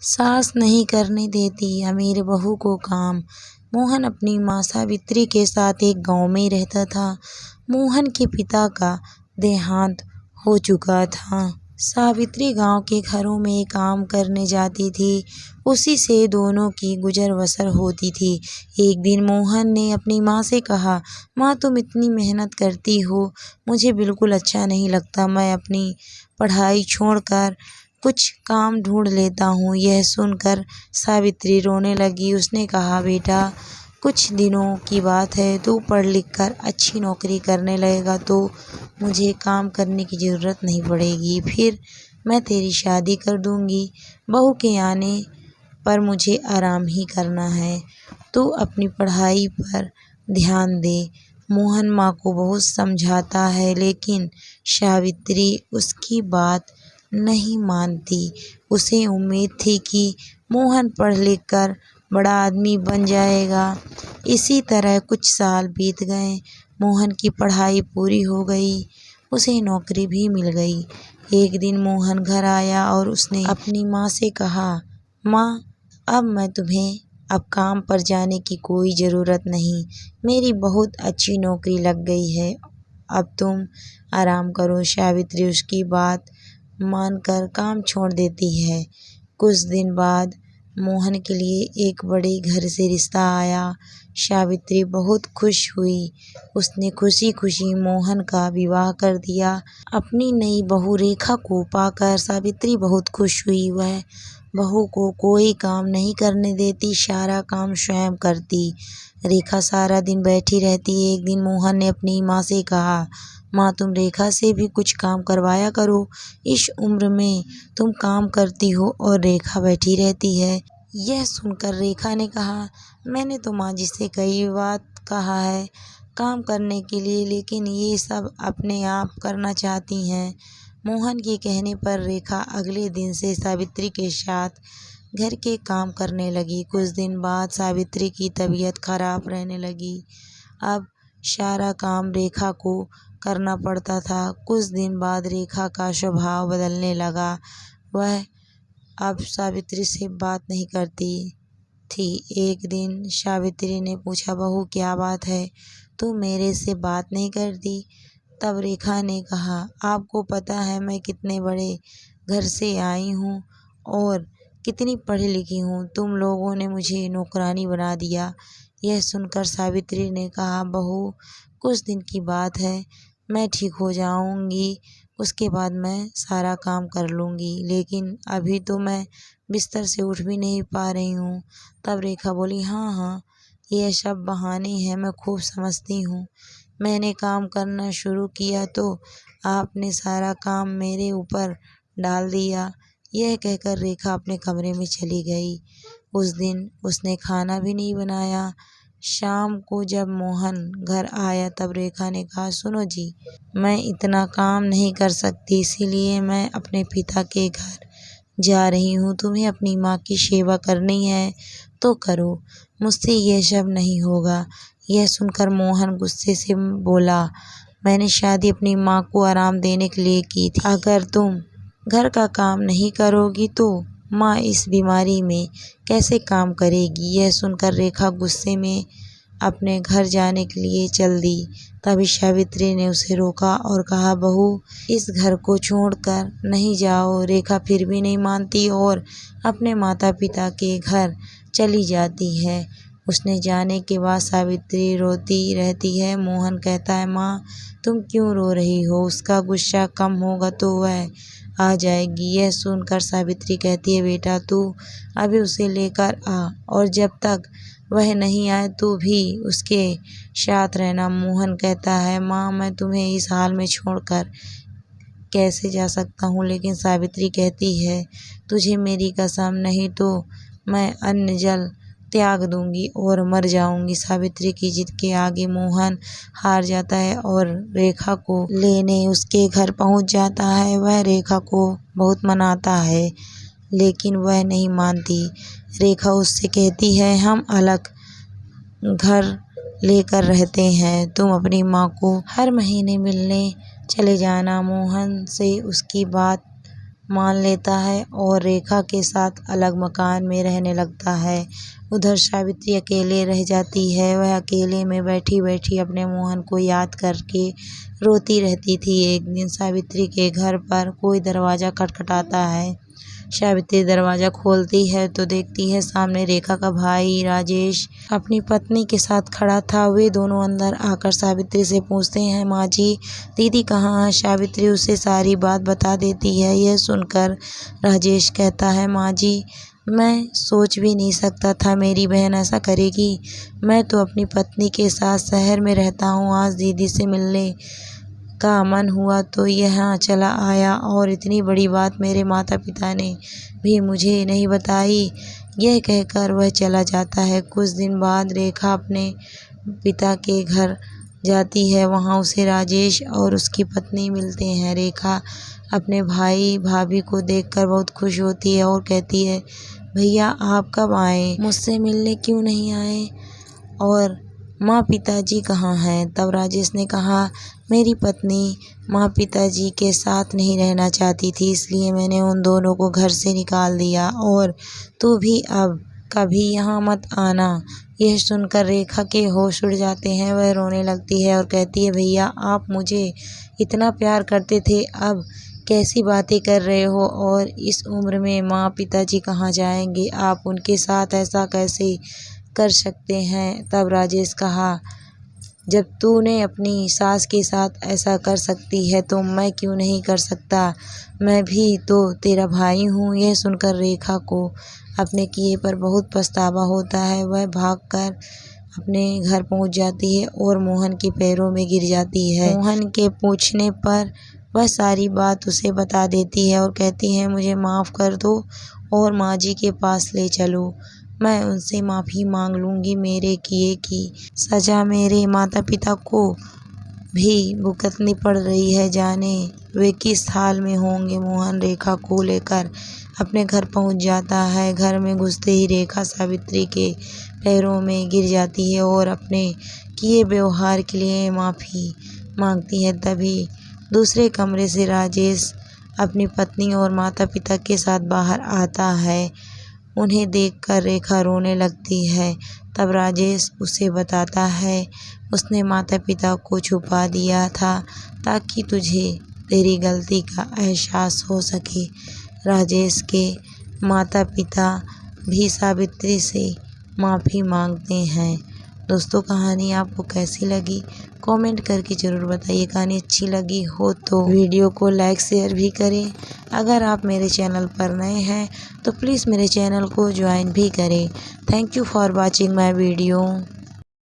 सास नहीं करने देती अमीर बहू को काम। मोहन अपनी माँ सावित्री के साथ एक गांव में रहता था। मोहन के पिता का देहांत हो चुका था। सावित्री गांव के घरों में काम करने जाती थी। उसी से दोनों की गुजर बसर होती थी। एक दिन मोहन ने अपनी माँ से कहा, माँ तुम इतनी मेहनत करती हो, मुझे बिल्कुल अच्छा नहीं लगता। मैं अपनी पढ़ाई छोड़कर कुछ काम ढूंढ लेता हूँ। यह सुनकर सावित्री रोने लगी। उसने कहा, बेटा कुछ दिनों की बात है, तू पढ़ लिख कर अच्छी नौकरी करने लगेगा तो मुझे काम करने की ज़रूरत नहीं पड़ेगी। फिर मैं तेरी शादी कर दूँगी। बहू के आने पर मुझे आराम ही करना है। तू अपनी पढ़ाई पर ध्यान दे। मोहन माँ को बहुत समझाता है लेकिन सावित्री उसकी बात नहीं मानती। उसे उम्मीद थी कि मोहन पढ़ लिख कर बड़ा आदमी बन जाएगा। इसी तरह कुछ साल बीत गए। मोहन की पढ़ाई पूरी हो गई, उसे नौकरी भी मिल गई। एक दिन मोहन घर आया और उसने अपनी माँ से कहा, माँ अब काम पर जाने की कोई ज़रूरत नहीं। मेरी बहुत अच्छी नौकरी लग गई है, अब तुम आराम करो। सावित्री उसकी बात मानकर काम छोड़ देती है। कुछ दिन बाद मोहन के लिए एक बड़े घर से रिश्ता आया। सावित्री बहुत खुश हुई। उसने खुशी खुशी मोहन का विवाह कर दिया। अपनी नई बहू रेखा को पाकर सावित्री बहुत खुश हुई। वह बहू को कोई काम नहीं करने देती, सारा काम स्वयं करती। रेखा सारा दिन बैठी रहती। एक दिन मोहन ने अपनी माँ से कहा, माँ तुम रेखा से भी कुछ काम करवाया करो। इस उम्र में तुम काम करती हो और रेखा बैठी रहती है। यह सुनकर रेखा ने कहा, मैंने तो माँ जी से कई बार कहा है काम करने के लिए, लेकिन ये सब अपने आप करना चाहती हैं। मोहन के कहने पर रेखा अगले दिन से सावित्री के साथ घर के काम करने लगी। कुछ दिन बाद सावित्री की तबीयत खराब रहने लगी। अब सारा काम रेखा को करना पड़ता था। कुछ दिन बाद रेखा का स्वभाव बदलने लगा। वह अब सावित्री से बात नहीं करती थी। एक दिन सावित्री ने पूछा, बहू क्या बात है, तू मेरे से बात नहीं करती? तब रेखा ने कहा, आपको पता है मैं कितने बड़े घर से आई हूँ और कितनी पढ़ी लिखी हूँ। तुम लोगों ने मुझे नौकरानी बना दिया। यह सुनकर सावित्री ने कहा, बहू कुछ दिन की बात है, मैं ठीक हो जाऊंगी, उसके बाद मैं सारा काम कर लूँगी, लेकिन अभी तो मैं बिस्तर से उठ भी नहीं पा रही हूँ। तब रेखा बोली, हाँ हाँ यह सब बहाने हैं, मैं खूब समझती हूँ। मैंने काम करना शुरू किया तो आपने सारा काम मेरे ऊपर डाल दिया। यह कहकर रेखा अपने कमरे में चली गई। उस दिन उसने खाना भी नहीं बनाया। शाम को जब मोहन घर आया तब रेखा ने कहा, सुनो जी, मैं इतना काम नहीं कर सकती, इसीलिए मैं अपने पिता के घर जा रही हूँ। तुम्हें अपनी माँ की सेवा करनी है तो करो, मुझसे यह सब नहीं होगा। यह सुनकर मोहन गुस्से से बोला, मैंने शादी अपनी माँ को आराम देने के लिए की थी। अगर तुम घर का काम नहीं करोगी तो माँ इस बीमारी में कैसे काम करेगी? यह सुनकर रेखा गुस्से में अपने घर जाने के लिए चल दी। तभी सावित्री ने उसे रोका और कहा, बहू इस घर को छोड़कर नहीं जाओ। रेखा फिर भी नहीं मानती और अपने माता पिता के घर चली जाती है। उसने जाने के बाद सावित्री रोती रहती है। मोहन कहता है, माँ तुम क्यों रो रही हो? उसका गुस्सा कम होगा तो वह आ जाएगी। यह सुनकर सावित्री कहती है, बेटा तू अभी उसे लेकर आ और जब तक वह नहीं आए तो भी उसके साथ रहना। मोहन कहता है, माँ मैं तुम्हें इस हाल में छोड़कर कैसे जा सकता हूँ? लेकिन सावित्री कहती है, तुझे मेरी कसम, नहीं तो मैं अन्न जल त्याग दूंगी और मर जाऊंगी। सावित्री की जिद के आगे मोहन हार जाता है और रेखा को लेने उसके घर पहुंच जाता है। वह रेखा को बहुत मनाता है लेकिन वह नहीं मानती। रेखा उससे कहती है, हम अलग घर लेकर रहते हैं, तुम अपनी माँ को हर महीने मिलने चले जाना। मोहन से उसकी बात मान लेता है और रेखा के साथ अलग मकान में रहने लगता है। उधर सावित्री अकेले रह जाती है। वह अकेले में बैठी बैठी अपने मोहन को याद करके रोती रहती थी। एक दिन सावित्री के घर पर कोई दरवाज़ा खटखटाता है। सावित्री दरवाज़ा खोलती है तो देखती है सामने रेखा का भाई राजेश अपनी पत्नी के साथ खड़ा था। वे दोनों अंदर आकर सावित्री से पूछते हैं, माँ जी, दीदी कहाँ है? सावित्री उसे सारी बात बता देती है। यह सुनकर राजेश कहता है, माँ जी, मैं सोच भी नहीं सकता था मेरी बहन ऐसा करेगी। मैं तो अपनी पत्नी के साथ शहर में रहता हूँ। आज दीदी से मिलने का मन हुआ तो यहाँ चला आया और इतनी बड़ी बात मेरे माता पिता ने भी मुझे नहीं बताई। यह कहकर वह चला जाता है। कुछ दिन बाद रेखा अपने पिता के घर जाती है। वहाँ उसे राजेश और उसकी पत्नी मिलते हैं। रेखा अपने भाई भाभी को देखकर बहुत खुश होती है और कहती है, भैया आप कब आए? मुझसे मिलने क्यों नहीं आए? और माँ पिताजी कहाँ हैं? तब राजेश ने कहा, मेरी पत्नी माँ पिताजी के साथ नहीं रहना चाहती थी, इसलिए मैंने उन दोनों को घर से निकाल दिया और तू भी अब कभी यहाँ मत आना। यह सुनकर रेखा के होश उड़ जाते हैं। वह रोने लगती है और कहती है, भैया आप मुझे इतना प्यार करते थे, अब कैसी बातें कर रहे हो? और इस उम्र में माँ पिताजी कहाँ जाएंगे? आप उनके साथ ऐसा कैसे कर सकते हैं? तब राजेश कहा, जब तूने अपनी सास के साथ ऐसा कर सकती है तो मैं क्यों नहीं कर सकता? मैं भी तो तेरा भाई हूँ। यह सुनकर रेखा को अपने किए पर बहुत पछतावा होता है। वह भागकर अपने घर पहुँच जाती है और मोहन के पैरों में गिर जाती है। मोहन के पूछने पर वह सारी बात उसे बता देती है और कहती है, मुझे माफ़ कर दो और माँ जी के पास ले चलो। मैं उनसे माफ़ी मांग लूँगी। मेरे किए की सज़ा मेरे माता पिता को भी भुगतनी पड़ रही है। जाने वे किस हाल में होंगे। मोहन रेखा को लेकर अपने घर पहुंच जाता है। घर में घुसते ही रेखा सावित्री के पैरों में गिर जाती है और अपने किए व्यवहार के लिए माफ़ी मांगती है। तभी दूसरे कमरे से राजेश अपनी पत्नी और माता पिता के साथ बाहर आता है। उन्हें देखकर रेखा रोने लगती है। तब राजेश उसे बताता है, उसने माता पिता को छुपा दिया था ताकि तुझे तेरी गलती का एहसास हो सके। राजेश के माता पिता भी सावित्री से माफ़ी मांगते हैं। दोस्तों, कहानी आपको कैसी लगी कमेंट करके ज़रूर बताइए। कहानी अच्छी लगी हो तो वीडियो को लाइक शेयर भी करें। अगर आप मेरे चैनल पर नए हैं तो प्लीज़ मेरे चैनल को ज्वाइन भी करें। Thank you for watching my video.